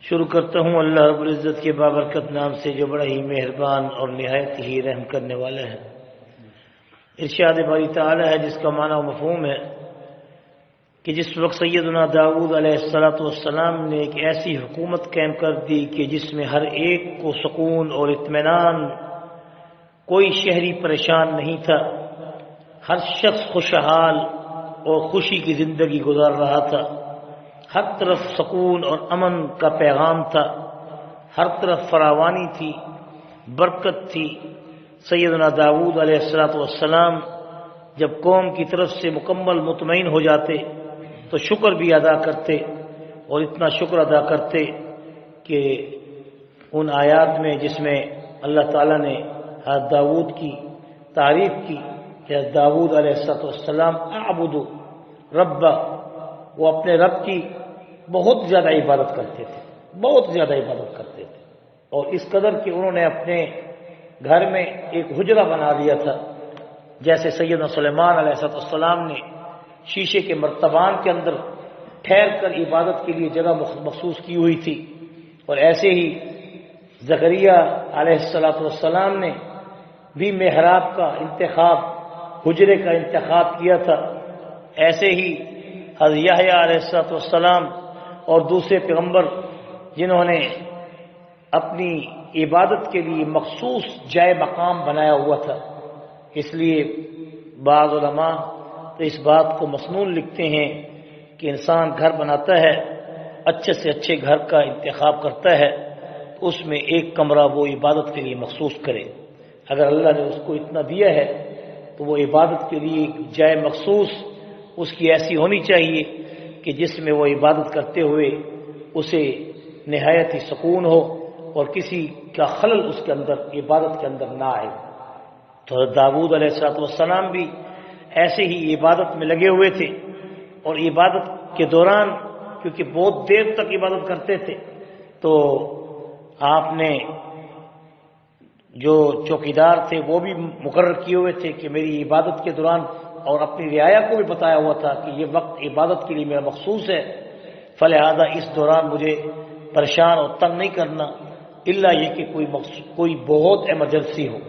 شروع کرتا ہوں اللہ رب العزت کے بابرکت نام سے جو بڑا ہی مہربان اور نہایت ہی رحم کرنے والا ہے۔ ارشاد باری تعالی ہے جس کا معنی و مفہوم ہے کہ جس وقت سیدنا داؤد علیہ السلام نے ایک ایسی حکومت قائم کر دی کہ جس میں ہر ایک کو سکون اور اطمینان، کوئی شہری پریشان نہیں تھا، ہر شخص خوشحال اور خوشی کی زندگی گزار رہا تھا، ہر طرف سکون اور امن کا پیغام تھا، ہر طرف فراوانی تھی، برکت تھی۔ سیدنا داؤد علیہ السلام جب قوم کی طرف سے مکمل مطمئن ہو جاتے تو شکر بھی ادا کرتے، اور اتنا شکر ادا کرتے کہ ان آیات میں جس میں اللہ تعالیٰ نے حضرت داؤد کی تعریف کی کہ حضرت داؤد علیہ السلام اعبد رب، وہ اپنے رب کی بہت زیادہ عبادت کرتے تھے، بہت زیادہ عبادت کرتے تھے، اور اس قدر کہ انہوں نے اپنے گھر میں ایک حجرہ بنا دیا تھا، جیسے سیدنا سلیمان علیہ السلام نے شیشے کے مرتبان کے اندر ٹھہر کر عبادت کے لیے جگہ مخصوص کی ہوئی تھی، اور ایسے ہی زکریا علیہ السلام نے بھی محراب کا انتخاب، حجرے کا انتخاب کیا تھا۔ ایسے ہی حضرت یحییٰ علیہ السلام اور دوسرے پیغمبر جنہوں نے اپنی عبادت کے لیے مخصوص جائے مقام بنایا ہوا تھا۔ اس لیے بعض علماء تو اس بات کو مسنون لکھتے ہیں کہ انسان گھر بناتا ہے، اچھے سے اچھے گھر کا انتخاب کرتا ہے، اس میں ایک کمرہ وہ عبادت کے لیے مخصوص کرے۔ اگر اللہ نے اس کو اتنا دیا ہے تو وہ عبادت کے لیے ایک جائے مخصوص اس کی ایسی ہونی چاہیے کہ جس میں وہ عبادت کرتے ہوئے اسے نہایت ہی سکون ہو اور کسی کا خلل اس کے اندر عبادت کے اندر نہ آئے۔ تو حضرت داؤد علیہ السلام بھی ایسے ہی عبادت میں لگے ہوئے تھے، اور عبادت کے دوران کیونکہ بہت دیر تک عبادت کرتے تھے تو آپ نے جو چوکیدار تھے وہ بھی مقرر کیے ہوئے تھے کہ میری عبادت کے دوران، اور اپنی رعایا کو بھی بتایا ہوا تھا کہ یہ وقت عبادت کے لیے میرا مخصوص ہے، فلہذا اس دوران مجھے پریشان اور تنگ نہیں کرنا، الا یہ کہ کوئی بہت ایمرجنسی ہو۔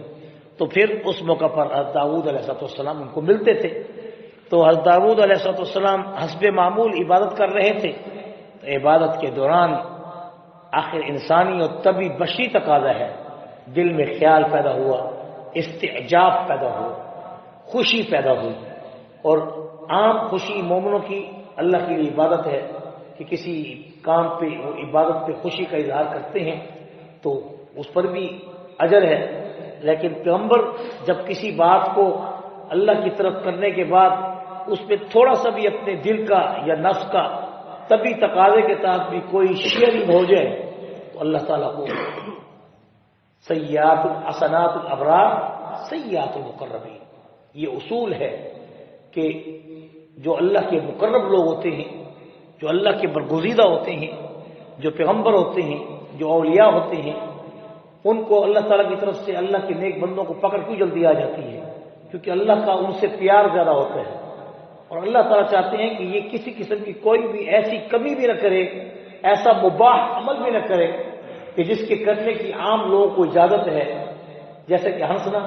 تو پھر اس موقع پر حضرت داؤد علیہ السلام ان کو ملتے تھے۔ تو حضرت داؤد علیہ السلام حسب معمول عبادت کر رہے تھے، تو عبادت کے دوران آخر انسانی اور طبی بشری تقاضا ہے، دل میں خیال پیدا ہوا، استعجاب پیدا ہوا، خوشی پیدا ہوئی، اور عام خوشی مومنوں کی اللہ کے لیے عبادت ہے کہ کسی کام پہ وہ عبادت پہ خوشی کا اظہار کرتے ہیں تو اس پر بھی اجر ہے، لیکن پیغمبر جب کسی بات کو اللہ کی طرف کرنے کے بعد اس پہ تھوڑا سا بھی اپنے دل کا یا نفس کا طبی تقاضے کے تحت بھی کوئی شیئرنگ ہو جائے تو اللہ تعالیٰ کو سیئات الحسنات الابرار سیئات المقربین، یہ اصول ہے کہ جو اللہ کے مقرب لوگ ہوتے ہیں، جو اللہ کے برگزیدہ ہوتے ہیں، جو پیغمبر ہوتے ہیں، جو اولیاء ہوتے ہیں، ان کو اللہ تعالیٰ کی طرف سے اللہ کے نیک بندوں کو پکڑ کیوں جلدی آ جاتی ہے؟ کیونکہ اللہ کا ان سے پیار زیادہ ہوتا ہے، اور اللہ تعالیٰ چاہتے ہیں کہ یہ کسی قسم کی کوئی بھی ایسی کمی بھی نہ کرے، ایسا مباح عمل بھی نہ کرے کہ جس کے کرنے کی عام لوگوں کو اجازت ہے، جیسے کہ ہنسنا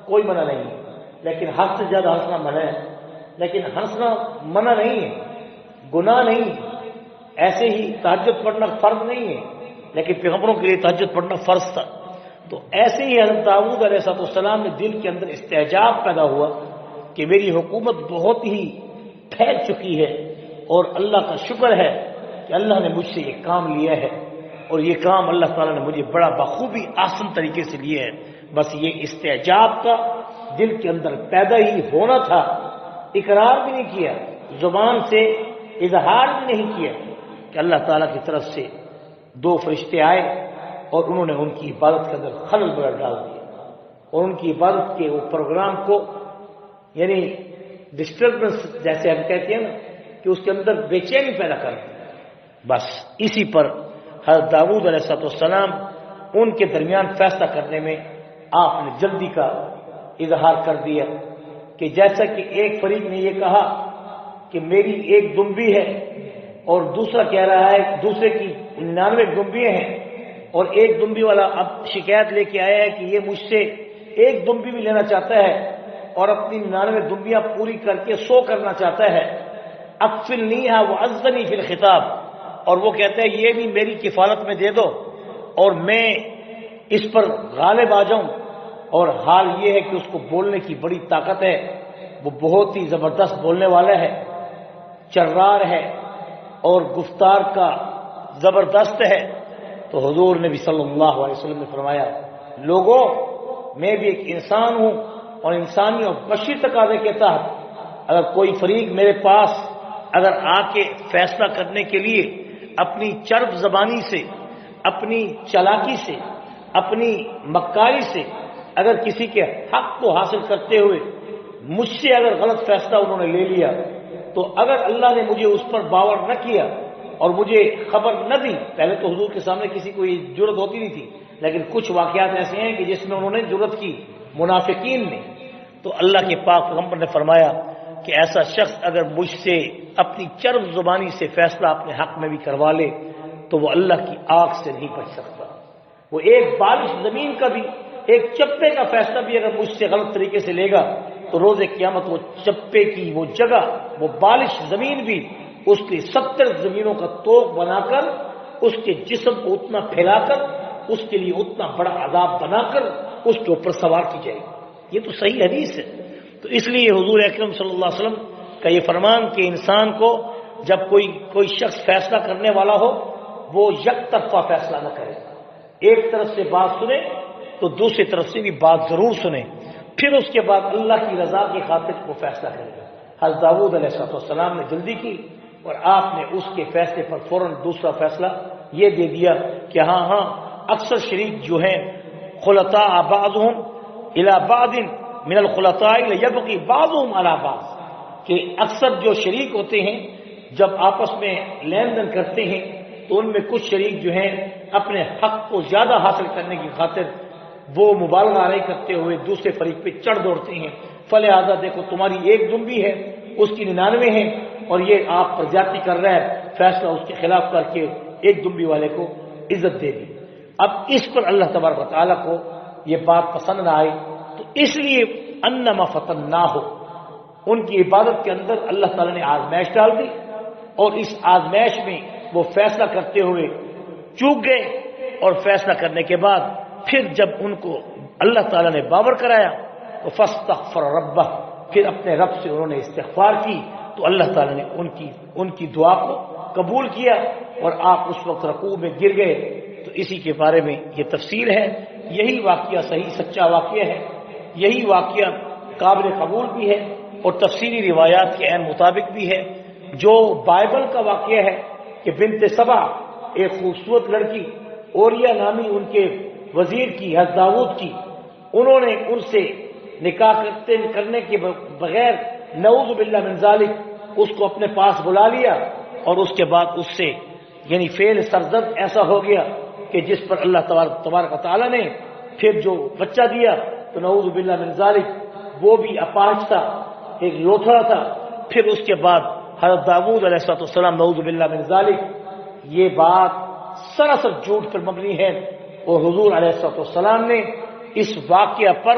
کوئی منع نہیں ہے، لیکن حد سے زیادہ ہنسنا منع ہے، لیکن ہنسنا منع نہیں ہے، گناہ نہیں ہے۔ ایسے ہی تہجد پڑھنا فرض نہیں ہے، لیکن پیغمبروں کے لیے تہجد پڑھنا فرض تھا۔ تو ایسے ہی حضرت داؤد علیہ السلام نے دل کے اندر استعجاب پیدا ہوا کہ میری حکومت بہت ہی پھیل چکی ہے، اور اللہ کا شکر ہے کہ اللہ نے مجھ سے یہ کام لیا ہے، اور یہ کام اللہ تعالیٰ نے مجھے بڑا بخوبی آسن طریقے سے لیا ہے۔ بس یہ استعجاب کا دل کے اندر پیدا ہی ہونا تھا، اقرار بھی نہیں کیا، زبان سے اظہار بھی نہیں کیا کہ اللہ تعالیٰ کی طرف سے دو فرشتے آئے اور انہوں نے ان کی عبادت کے اندر خلل بڑا ڈال دیا، اور ان کی عبادت کے وہ پروگرام کو یعنی ڈسٹربنس جیسے ہم کہتے ہیں نا کہ اس کے اندر بے چینی پیدا کر دی۔ بس اسی پر حضرت داؤد علیہ السلام ان کے درمیان فیصلہ کرنے میں آپ نے جلدی کا اظہار کر دیا کہ جیسا کہ ایک فریق نے یہ کہا کہ میری ایک دمبی ہے، اور دوسرا کہہ رہا ہے دوسرے کی 99 دمبیاں ہیں اور ایک دمبی والا اب شکایت لے کے آیا ہے کہ یہ مجھ سے ایک دمبی بھی لینا چاہتا ہے اور اپنی 99 دمبیاں پوری کر کے 100 کرنا چاہتا ہے. اکفلنیھا وعزنی فی الخطاب، اور وہ کہتا ہے یہ بھی میری کفالت میں دے دو اور میں اس پر غالب آ جاؤں. اور حال یہ ہے کہ اس کو بولنے کی بڑی طاقت ہے، وہ بہت ہی زبردست بولنے والا ہے، چرار ہے اور گفتار کا زبردست ہے. تو حضور نبی صلی اللہ علیہ وسلم نے فرمایا لوگوں میں بھی ایک انسان ہوں اور انسانی اور بشری تقاضے کے تحت اگر کوئی فریق میرے پاس اگر آ کے فیصلہ کرنے کے لیے اپنی چرب زبانی سے، اپنی چالاکی سے، اپنی مکاری سے اگر کسی کے حق کو حاصل کرتے ہوئے مجھ سے اگر غلط فیصلہ انہوں نے لے لیا، تو اگر اللہ نے مجھے اس پر باور نہ کیا اور مجھے خبر نہ دی، پہلے تو حضور کے سامنے کسی کو یہ جرت ہوتی نہیں تھی، لیکن کچھ واقعات ایسے ہیں کہ جس میں انہوں نے جرت کی منافقین نے، تو اللہ کے پاک پیغمبر نے فرمایا کہ ایسا شخص اگر مجھ سے اپنی چرب زبانی سے فیصلہ اپنے حق میں بھی کروا لے تو وہ اللہ کی آنکھ سے نہیں بچ سکتا. وہ ایک بالش زمین کا بھی، ایک چپے کا فیصلہ بھی اگر مجھ سے غلط طریقے سے لے گا تو روز قیامت وہ چپے کی وہ جگہ، وہ بالش زمین بھی اس کی 70 زمینوں کا توق بنا کر اس کے جسم کو اتنا پھیلا کر اس کے لیے اتنا بڑا عذاب بنا کر اس کے اوپر سوار کی جائے گی. یہ تو صحیح حدیث ہے. تو اس لیے حضور اکرم صلی اللہ علیہ وسلم کا یہ فرمان کہ انسان کو جب کوئی شخص فیصلہ کرنے والا ہو وہ یک طرفہ فیصلہ نہ کرے، ایک طرف سے بات سنے تو دوسری طرف سے بھی بات ضرور سنے، پھر اس کے بعد اللہ کی رضا کی خاطر وہ فیصلہ کرے گا. حضرت داؤد علیہ السلام نے جلدی کی اور آپ نے اس کے فیصلے پر فوراً دوسرا فیصلہ یہ دے دیا کہ ہاں اکثر شریک جو ہیں خلطاء بعضهم الی بعض من الخلطاء لیبغی بعضهم علی بعض، کہ اکثر جو شریک ہوتے ہیں جب آپس میں لین دین کرتے ہیں تو ان میں کچھ شریک جو ہیں اپنے حق کو زیادہ حاصل کرنے کی خاطر وہ مبالغہ نہیں کرتے ہوئے دوسرے فریق پہ چڑھ دوڑتے ہیں. فلہذا دیکھو تمہاری ایک دمبی ہے اس کی 99 ہے اور یہ آپ پر زیادتی کر رہا ہے، فیصلہ اس کے خلاف کر کے ایک دمبی والے کو عزت دے دی. اب اس پر اللہ تبارک و تعالیٰ کو یہ بات پسند نہ آئی تو اس لیے انما فتناہ، ان کی عبادت کے اندر اللہ تعالیٰ نے آزمائش ڈال دی اور اس آزمائش میں وہ فیصلہ کرتے ہوئے چوک گئے اور فیصلہ کرنے کے بعد پھر جب ان کو اللہ تعالیٰ نے باور کرایا تو فاستغفر ربہ، پھر اپنے رب سے انہوں نے استغفار کی تو اللہ تعالیٰ نے ان کی دعا کو قبول کیا اور آپ اس وقت رکوع میں گر گئے. تو اسی کے بارے میں یہ تفسیر ہے. یہی واقعہ صحیح سچا واقعہ ہے، یہی واقعہ قابل قبول بھی ہے اور تفسیری روایات کے عین مطابق بھی ہے. جو بائبل کا واقعہ ہے کہ بنت سبا ایک خوبصورت لڑکی اوریا نامی ان کے وزیر کی، حضرت داؤد کی، انہوں نے ان سے نکاح کرنے کے بغیر نعوذ باللہ من ذالک اس کو اپنے پاس بلا لیا اور اس کے بعد اس سے یعنی فعل سرزد ایسا ہو گیا کہ جس پر اللہ تبارک و تعالیٰ نے پھر جو بچہ دیا تو نعوذ باللہ من ذالک وہ بھی اپاہج تھا، ایک لوتھڑا تھا. پھر اس کے بعد حضرت داؤد علیہ السلام نعوذ باللہ من ذالک، یہ بات سراسر جھوٹ پر مبنی ہے اور حضور علیہ السلام نے اس واقعہ پر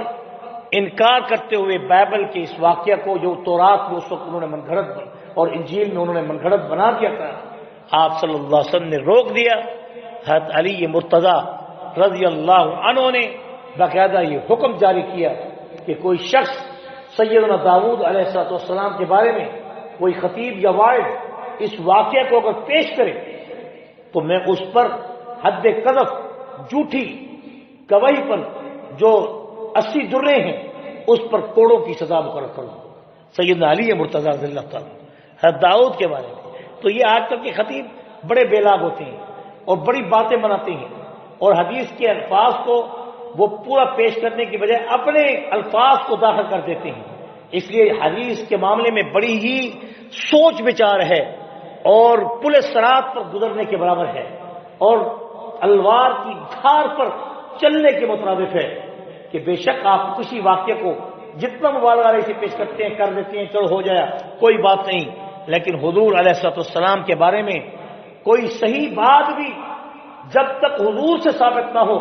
انکار کرتے ہوئے بائبل کے اس واقعہ کو جو تورات میں اس وقت انہوں نے من گھڑت اور انجیل میں انہوں نے من گھڑت بنا دیا تھا، آپ صلی اللہ علیہ وسلم نے روک دیا. حضرت علی مرتضیٰ رضی اللہ عنہ نے باقاعدہ یہ حکم جاری کیا کہ کوئی شخص سیدنا داؤد علیہ السلام کے بارے میں کوئی خطیب یا واعظ اس واقعہ کو اگر پیش کرے تو میں اس پر حد قذف، جھوٹی گواہی پر جو 80 درے ہیں اس پر کوڑوں کی سزا مقرر کروں. سیدنا علی مرتضیٰ رضی اللہ تعالیٰ حضرت داؤد کے بارے میں. تو یہ آج کل کے خطیب بڑے بے لاگ ہوتے ہیں اور بڑی باتیں بناتے ہیں اور حدیث کے الفاظ کو وہ پورا پیش کرنے کی بجائے اپنے الفاظ کو داخل کر دیتے ہیں. اس لیے حدیث کے معاملے میں بڑی ہی سوچ بچار ہے اور پل صراط پر گزرنے کے برابر ہے اور تلوار کی دھار پر چلنے کے مترادف ہے کہ بے شک آپ کسی واقعے کو جتنا مبالغہ سے پیش کرتے ہیں کر دیتے ہیں، چلو ہو جایا کوئی بات نہیں، لیکن حضور علیہ السلام کے بارے میں کوئی صحیح بات بھی جب تک حضور سے ثابت نہ ہو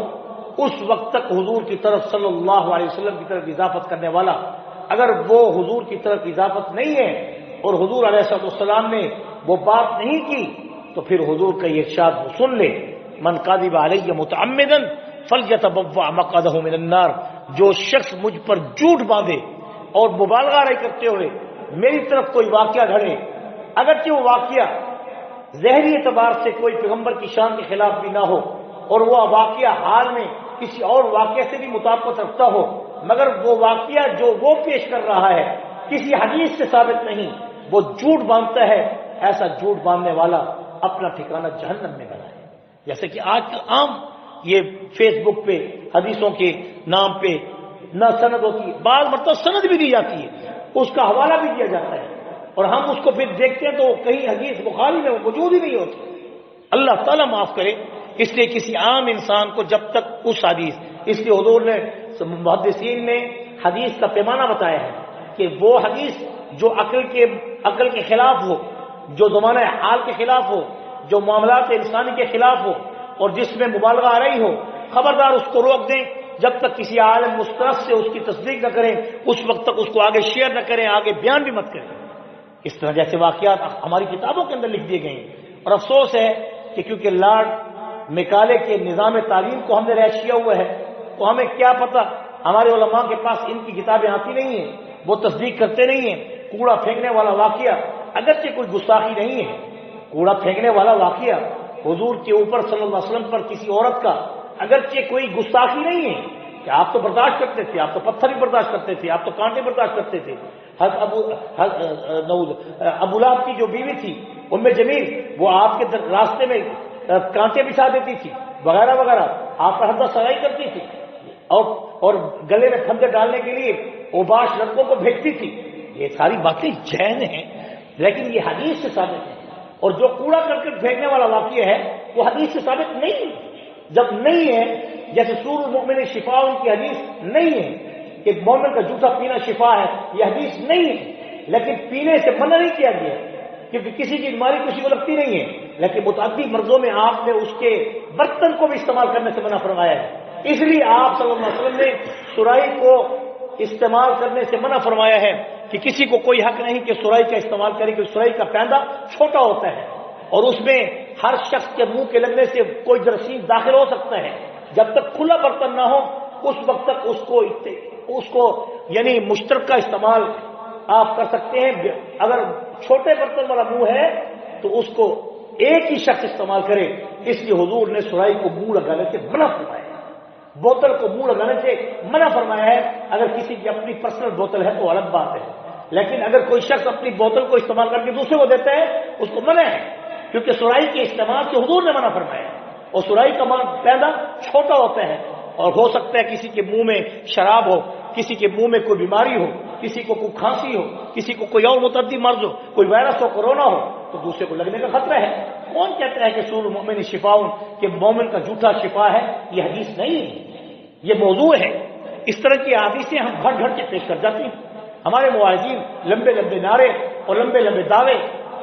اس وقت تک حضور کی طرف صلی اللہ علیہ وسلم کی طرف اضافت کرنے والا، اگر وہ حضور کی طرف اضافت نہیں ہے اور حضور علیہ السلام نے وہ بات نہیں کی تو پھر حضور کا یہ ارشاد وہ سن لے، من کذب علی متعمدا فلیتبوأ مقعدہ من النار، جو شخص مجھ پر جھوٹ باندھے اور مبالغہ نہیں کرتے ہوئے میری طرف کوئی واقعہ گھڑے، اگرچہ وہ واقعہ ظاہری اعتبار سے کوئی پیغمبر کی شان کے خلاف بھی نہ ہو اور وہ واقعہ حال میں کسی اور واقعے سے بھی مطابقت رکھتا ہو، مگر وہ واقعہ جو وہ پیش کر رہا ہے کسی حدیث سے ثابت نہیں، وہ جھوٹ باندھتا ہے، ایسا جھوٹ باندھنے والا اپنا ٹھکانہ جہنم میں بنائے۔ جیسے کہ آج کل عام یہ فیس بک پہ حدیثوں کے نام پہ نہ سند ہوتی ہے، بعض مرتبہ سند بھی دی جاتی ہے، اس کا حوالہ بھی دیا جاتا ہے، اور ہم اس کو پھر دیکھتے ہیں تو کہیں حدیث بخاری میں موجود ہی نہیں ہوتی۔ اللہ تعالیٰ معاف کرے، اس لیے کسی عام انسان کو جب تک اس حدیث، اس لیے حضور نے محدثین نے حدیث کا پیمانہ بتایا ہے کہ وہ حدیث جو عقل کے خلاف ہو، جو زمانہ حال کے خلاف ہو، جو معاملات انسانی کے خلاف ہو اور جس میں مبالغہ آ رہی ہو، خبردار اس کو روک دیں، جب تک کسی عالم مستند سے اس کی تصدیق نہ کریں اس وقت تک اس کو آگے شیئر نہ کریں، آگے بیان بھی مت کریں۔ اس طرح جیسے واقعات ہماری کتابوں کے اندر لکھ دیے گئے ہیں، اور افسوس ہے کہ کیونکہ لارڈ میکالے کے نظام تعلیم کو ہم نے رائج کیا ہوا ہے تو ہمیں کیا پتہ، ہمارے علماء کے پاس ان کی کتابیں آتی نہیں ہیں، وہ تصدیق کرتے نہیں ہیں۔ کوڑا پھینکنے والا واقعہ اگرچہ کوئی گستاخی نہیں ہے، کوڑا پھینکنے والا واقعہ حضور کے اوپر صلی اللہ علیہ وسلم پر کسی عورت کا اگرچہ کوئی گستاخی نہیں ہے کہ آپ تو برداشت کرتے تھے، آپ تو پتھر بھی برداشت کرتے تھے، آپ تو کانٹے برداشت کرتے تھے۔ ابو لہب کی جو بیوی تھی ام جمیل، وہ آپ کے راستے میں کانٹے بچھا دیتی تھی وغیرہ وغیرہ، آپ پر حد سرائی کرتی تھی اور گلے میں پھندے ڈالنے کے لیے اوباش لڑکوں کو بھیجتی تھی۔ یہ ساری باتیں جین ہیں لیکن یہ حدیث سے ثابت ہے، اور جو کوڑا کرکٹ پھینکنے والا واقعہ ہے وہ حدیث سے ثابت نہیں ہے۔ جب نہیں ہے، جیسے سور المؤمن شفا، ان کی حدیث نہیں ہے کہ مومن کا جوٹا پینا شفا ہے، یہ حدیث نہیں ہے، لیکن پینے سے منع نہیں کیا گیا کیونکہ کسی کی بیماری کسی کو لگتی نہیں ہے، لیکن متعدد مرضوں میں آپ نے اس کے برتن کو بھی استعمال کرنے سے منع فرمایا ہے۔ اس لیے آپ صلی اللہ علیہ وسلم نے سرائی کو استعمال کرنے سے منع فرمایا ہے کہ کسی کو کوئی حق نہیں کہ سرائی کا استعمال کرے، کہ سرائی کا پیندہ چھوٹا ہوتا ہے اور اس میں ہر شخص کے منہ کے لگنے سے کوئی جراثیم داخل ہو سکتا ہے۔ جب تک کھلا برتن نہ ہو اس وقت تک اس کو یعنی مشترکہ استعمال آپ کر سکتے ہیں۔ اگر چھوٹے برتن والا منہ ہے تو اس کو ایک ہی شخص استعمال کرے، اس لیے حضور نے سرائی کو منہ لگانے سے منع فرمایا ہے، بوتل کو منہ لگانے سے منع فرمایا ہے۔ اگر کسی کی اپنی پرسنل بوتل ہے تو الگ بات ہے، لیکن اگر کوئی شخص اپنی بوتل کو استعمال کر کے دوسرے کو دیتا ہے اس کو منع ہے، کیونکہ سرائی کے استعمال سے حضور نے منع فرمایا ہے، اور سرائی کا پیندہ چھوٹا ہوتا ہے، اور ہو سکتا ہے کسی کے منہ میں شراب ہو، کسی کے منہ میں کوئی بیماری ہو، کسی کو کوئی کھانسی ہو، کسی کو کوئی اور متعدی مرض ہو، کوئی وائرس ہو، کورونا ہو، تو دوسرے کو لگنے کا خطرہ ہے۔ کون کہتا ہے کہ سور المؤمن شفاء، کہ مومن کا جھوٹا شفا ہے؟ یہ حدیث نہیں ہے، یہ موضوع ہے۔ اس طرح کی حدیثیں ہم گھر گھر کے پیش کر جاتی ہیں۔ ہمارے مواعظین لمبے لمبے نعرے اور لمبے لمبے دعوے،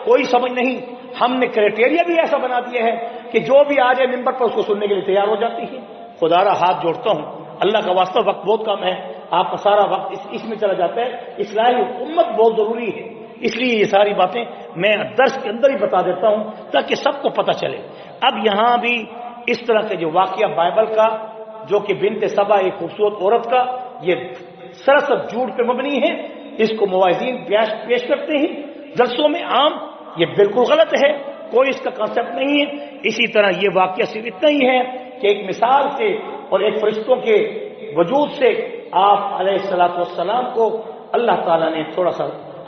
کوئی سمجھ نہیں۔ ہم نے کرائٹیریا بھی ایسا بنا دیا ہے کہ جو بھی آ جائے ممبر پر اس کو سننے کے لیے تیار ہو جاتی ہے۔ خدا را ہاتھ جوڑتا ہوں، اللہ کا واسطہ وقت بہت کم ہے، آپ کا سارا وقت اس میں چلا جاتا ہے۔ اصلاحی امت بہت ضروری ہے، اس لیے یہ ساری باتیں میں درس کے اندر ہی بتا دیتا ہوں تاکہ سب کو پتہ چلے۔ اب یہاں بھی اس طرح کے جو واقعہ بائبل کا، جو کہ بنت سبا ایک خوبصورت عورت کا، یہ سراسر جھوٹ پہ مبنی ہے، اس کو مواعظین پیش کرتے ہیں جلسوں میں عام، یہ بالکل غلط ہے، کوئی اس کا کانسیپٹ نہیں ہے۔ اسی طرح یہ واقعہ صرف اتنا ہی ہے کہ ایک مثال سے اور ایک فرشتوں کے وجود سے آپ علیہ الصلوۃ والسلام کو اللہ تعالیٰ نے تھوڑا سا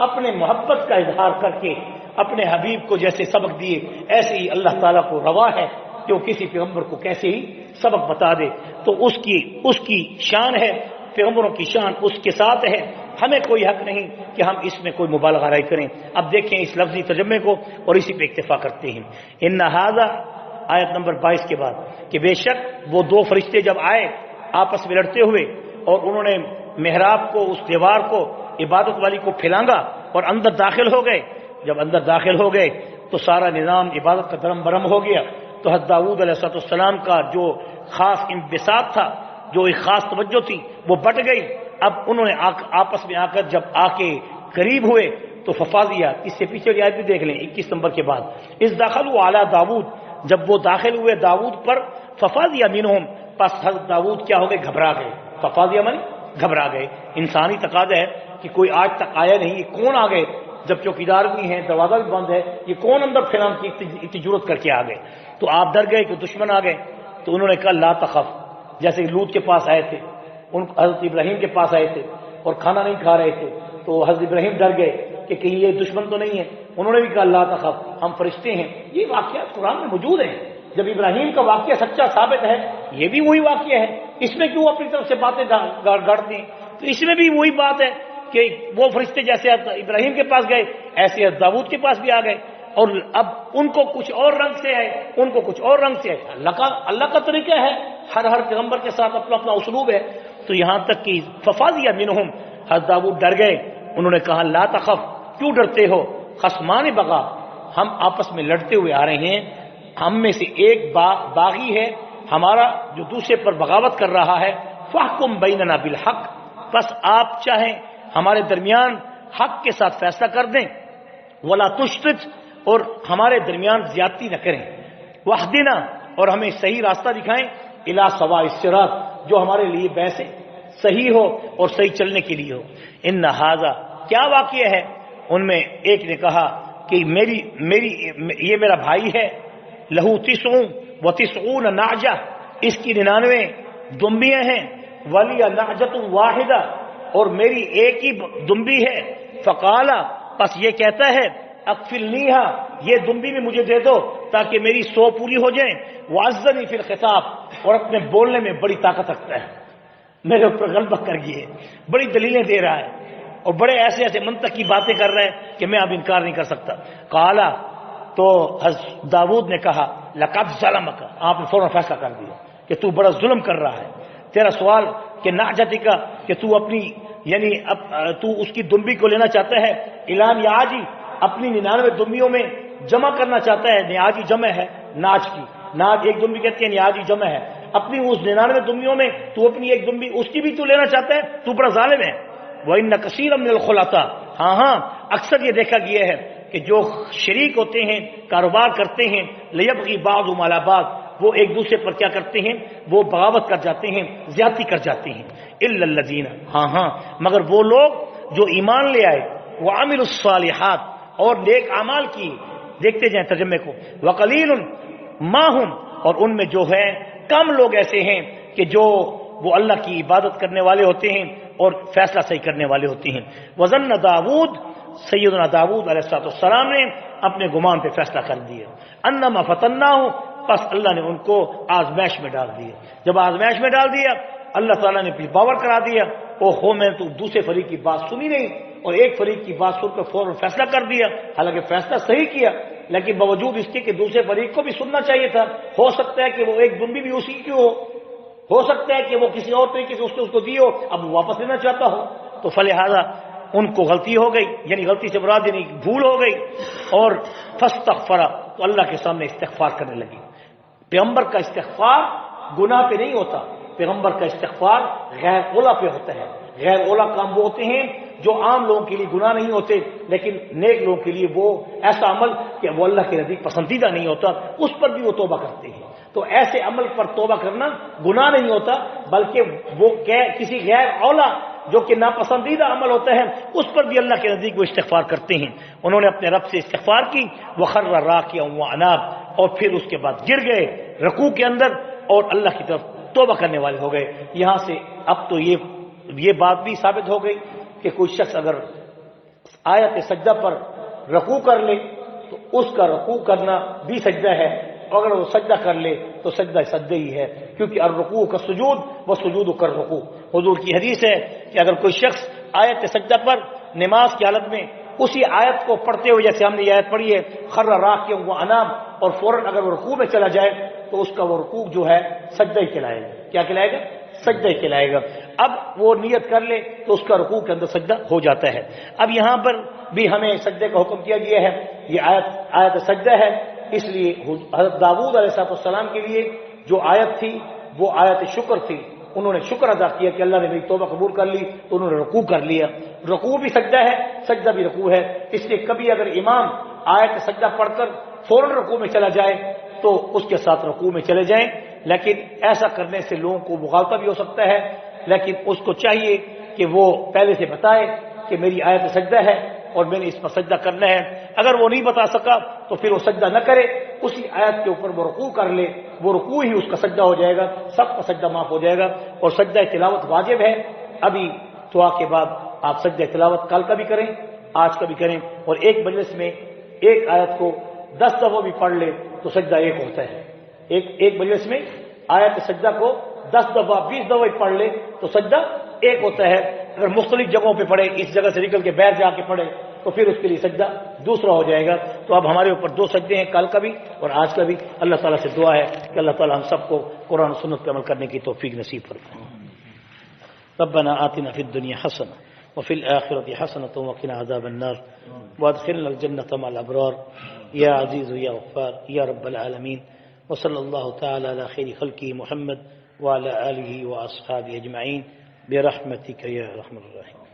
اپنے محبت کا اظہار کر کے اپنے حبیب کو جیسے سبق دیے، ایسے ہی اللہ تعالیٰ کو روا ہے کہ وہ کسی پیغمبر کو کیسے ہی سبق بتا دے۔ تو اس کی شان ہے، پیغمبروں کی شان اس کے ساتھ ہے، ہمیں کوئی حق نہیں کہ ہم اس میں کوئی مبالغہ رائی کریں۔ اب دیکھیں اس لفظی ترجمے کو اور اسی پہ اکتفا کرتے ہیں۔ ان ھذا، آیت نمبر 22 کے بعد، کہ بے شک وہ دو فرشتے جب آئے آپس میں لڑتے ہوئے اور انہوں نے محراب کو، اس دیوار کو، عبادت والی کو پھلانگا اور اندر داخل ہو گئے۔ جب اندر داخل ہو گئے تو سارا نظام عبادت کا درم برم ہو گیا، تو حضرت داؤد علیہ السلام کا جو خاص انبساط تھا، جو ایک خاص توجہ تھی، وہ بٹ گئی۔ اب انہوں نے آپس میں آ کر جب آ کے قریب ہوئے تو ففاضیہ، اس سے پیچھے آیت بھی دیکھ لیں 21 نمبر کے بعد، اس داخلوا علی داؤد، جب وہ داخل ہوئے داؤد پر، ففاضیہ منہم، پس حضرت داؤد کیا ہو گئے؟ گھبرا گئے۔ ففاضیہ من گھبرا گئے۔ انسانی تقاضا ہے کہ کوئی آج تک آیا نہیں، یہ کون آ گئے؟ جب چوکیدار بھی ہیں، دروازہ بھی بند ہے، یہ کون اندر پھیلان کی اتنی جرت کر کے آ گئے؟ تو آپ ڈر گئے کہ دشمن آ گئے، تو انہوں نے کہا لا تخف، جیسے لوط کے پاس آئے تھے، حضرت ابراہیم کے پاس آئے تھے اور کھانا نہیں کھا رہے تھے، تو حضرت ابراہیم ڈر گئے کہ کہیں یہ دشمن تو نہیں ہے، انہوں نے بھی کہا لا تخف، ہم فرشتے ہیں۔ یہ واقعات قرآن میں موجود ہیں۔ جب ابراہیم کا واقعہ سچا ثابت ہے، یہ بھی وہی واقعہ ہے، اس میں کیوں اپنی طرف سے باتیں گاڑتے ہیں؟ تو اس میں بھی وہی بات ہے کہ وہ فرشتے جیسے ابراہیم کے پاس گئے، ایسے داؤد کے پاس بھی آ گئے، اور اب ان کو کچھ اور رنگ سے ہے، ان کو کچھ اور رنگ سے ہے۔ اللہ کا طریقہ ہے، ہر پیغمبر کے ساتھ اپنا اپنا اسلوب ہے۔ تو یہاں تک کہ ففاضیہ منہم، حضرت داؤد ڈر گئے، انہوں نے کہا لا تخف، کیوں ڈرتے ہو؟ خصمان بغا، ہم آپس میں لڑتے ہوئے آ رہے ہیں، ہم میں سے ایک باغی ہے ہمارا جو دوسرے پر بغاوت کر رہا ہے، فاحکم بیننا بالحق، بس آپ چاہیں ہمارے درمیان حق کے ساتھ فیصلہ کر دیں، ولا تشتت، اور ہمارے درمیان زیادتی نہ کریں، واہدنا، اور ہمیں صحیح راستہ دکھائیں، الی سواء الصراط، جو ہمارے لیے ویسے صحیح ہو اور صحیح چلنے کے لیے ہو۔ ان ھذا، کیا واقعہ ہے؟ ان میں ایک نے کہا کہ یہ میرا بھائی ہے، لہو 99 نعجہ، اس کی 99 دمبیاں ہیں، ولی نعجۃ واحدہ، اور میری ایک ہی دمبی ہے، فقال، پس یہ کہتا ہے اکفلنیہا، یہ دمبی بھی مجھے دے دو تاکہ میری 100 پوری ہو جائیں، وعزنی فی الخطاب، اور اپنے بولنے میں بڑی طاقت رکھتا ہے، میرے اوپر غلبہ کر گئے، بڑی دلیلیں دے رہا ہے اور بڑے ایسے منطق کی باتیں کر رہا ہے کہ میں اب انکار نہیں کر سکتا۔ قالا، تو حضرت داؤد نے کہا لقد ظلمک، آپ نے فوراً فیصلہ کر دیا کہ تو بڑا ظلم کر رہا ہے، تیرا سوال کہ نعجتی کا، کہ تو اپنی یعنی تو اس کی دمبی کو لینا چاہتا ہے، اعلان یاجی، اپنی 99 دمبیوں میں جمع کرنا چاہتا ہے، نیاجی جمع ہے ناج کی، ناج ایک دمبی کہتے ہیں، نیاجی جمع ہے، اپنی اس 99 دمبیوں میں تو اپنی ایک دمبی اس کی بھی تو لینا چاہتا ہے، تو بڑا ظالم ہے۔ وَإِنَّ كَثِيرًا مِنَ الْخُلَطَاء، ہاں اکثر یہ دیکھا گیا ہے کہ جو شریک ہوتے ہیں، کاروبار کرتے ہیں، لِيَبْغِي بَعْضُهُمْ عَلَى بَعْضٍ، وہ ایک دوسرے پر کیا کرتے ہیں؟ وہ بغاوت کر جاتے ہیں، زیادتی کر جاتے ہیں، إِلَّا الَّذِينَ، ہاں مگر وہ لوگ جو ایمان لے آئے، وَعَمِلُوا الصَّالِحَاتِ، اور نیک اعمال کی، دیکھتے جائیں ترجمے کو، وَقَلِيلٌ مَا هُمْ، اور ان میں جو ہے کم لوگ ایسے ہیں کہ جو وہ اللہ کی عبادت کرنے والے ہوتے ہیں اور فیصلہ صحیح کرنے والے ہوتے ہیں۔ وظن داؤد، سیدنا داؤد علیہ السلام نے اپنے گمان پہ فیصلہ کر دیا، انما فتناہ، پس اللہ نے ان کو آزمائش میں ڈال دیا۔ جب آزمائش میں ڈال دیا، اللہ تعالیٰ نے پھر باور کرا دیا، میں نے تو دوسرے فریق کی بات سنی نہیں، اور ایک فریق کی بات سن کر فوراً فیصلہ کر دیا، حالانکہ فیصلہ صحیح کیا، لیکن باوجود اس کے کہ دوسرے فریق کو بھی سننا چاہیے تھا، ہو سکتا ہے کہ وہ ایک دمبی بھی اسی کی ہو سکتا ہے کہ وہ کسی اور طریقے سے اس کو دی ہو، اب وہ واپس لینا چاہتا ہو، تو فلہذا ان کو غلطی ہو گئی، یعنی غلطی سے مراد یعنی بھول ہو گئی، اور فاستغفر، تو اللہ کے سامنے استغفار کرنے لگی۔ پیغمبر کا استغفار گناہ پہ نہیں ہوتا، پیغمبر کا استغفار غیر اولا پہ ہوتا ہے۔ غیر اولا کام وہ ہوتے ہیں جو عام لوگوں کے لیے گناہ نہیں ہوتے، لیکن نیک لوگوں کے لیے وہ ایسا عمل کہ وہ اللہ کے نزدیک پسندیدہ نہیں ہوتا، اس پر بھی وہ توبہ کرتے ہیں۔ تو ایسے عمل پر توبہ کرنا گناہ نہیں ہوتا، بلکہ وہ کسی غیر اولا جو کہ ناپسندیدہ عمل ہوتا ہے اس پر بھی اللہ کے نزدیک وہ استغفار کرتے ہیں۔ انہوں نے اپنے رب سے استغفار کی، وخر راکعا واناب، اور پھر اس کے بعد گر گئے رکوع کے اندر اور اللہ کی طرف توبہ کرنے والے ہو گئے۔ یہاں سے اب تو یہ بات بھی ثابت ہو گئی کہ کوئی شخص اگر آیت سجدہ پر رکوع کر لے تو اس کا رکوع کرنا بھی سجدہ ہے، اگر وہ سجدہ کر لے تو سجدہ ہی ہے، کیونکہ الرکوع کا سجود و سجود کا رکوع۔ حضور کی حدیث ہے کہ اگر کوئی شخص آیت سجدہ پر نماز کی حالت میں اسی آیت کو پڑھتے ہوئے، جیسے ہم نے یہ آیت پڑھی ہے خر راکعا واناب، اور فوراً اگر وہ رکوع میں چلا جائے تو اس کا وہ رکوع جو ہے سجدہ ہی کہلائے گا۔ کیا کہلائے گا؟ سجدہ ہی کہلائے گا۔ اب وہ نیت کر لے تو اس کا رکوع کے اندر سجدہ ہو جاتا ہے۔ اب یہاں پر بھی ہمیں سجدے کا حکم کیا گیا ہے، یہ آیت سجدہ ہے، اس لیے حضرت داؤد علیہ السلام کے لیے جو آیت تھی وہ آیت شکر تھی. انہوں نے شکر ادا کیا کہ اللہ نے میری توبہ قبول کر لی تو انہوں نے رکوع کر لیا. رکوع بھی سجدہ ہے، سجدہ بھی رکوع ہے. اس لیے کبھی اگر امام آیت سجدہ پڑھ کر فوراً رکوع میں چلا جائے تو اس کے ساتھ رکوع میں چلے جائیں، لیکن ایسا کرنے سے لوگوں کو مغالطہ بھی ہو سکتا ہے. لیکن اس کو چاہیے کہ وہ پہلے سے بتائے کہ میری آیت سجدہ ہے اور میں نے اس پر سجدہ کرنا ہے. اگر وہ نہیں بتا سکا تو پھر وہ سجدہ نہ کرے، اسی آیت کے اوپر وہ رکوع کر لے، وہ رکوع ہی اس کا سجدہ ہو جائے گا، سب کا سجدہ معاف ہو جائے گا. اور سجدہ تلاوت واجب ہے. ابھی دعا کے بعد آپ سجدہ تلاوت کل کا بھی کریں، آج کا بھی کریں، اور ایک مجلس میں ایک آیت کو 10 دفعہ بھی پڑھ لے تو سجدہ ایک ہوتا ہے. ایک مجلس میں آیت سجدہ کو 10 دفعہ 20 دفعہ بھی پڑھ لے تو سجدہ ایک ہوتا ہے. اگر مختلف جگہوں پہ پڑھے، اس جگہ سے نکل کے باہر جا کے پڑھے تو پھر اس کے لیے سجدہ دوسرا ہو جائے گا. تو اب ہمارے اوپر 2 سجدے ہیں، کل کا بھی اور آج کا بھی. اللہ تعالیٰ سے دعا ہے کہ اللہ تعالیٰ ہم سب کو قرآن و سنت پہ عمل کرنے کی توفیق نصیب فرمائے. ربنا آتنا فی الدنیا حسنہ وفی الآخرۃ حسنۃ وقنا عذاب النار وادخلنا الجنۃ مع الابرار یا عزیز یا غفار یا رب العالمین. وصلی اللہ تعالی علی خیر خلقہ محمد وعلی آلہ واصحابہ اجمعین برحمتک یا ارحم الراحمین.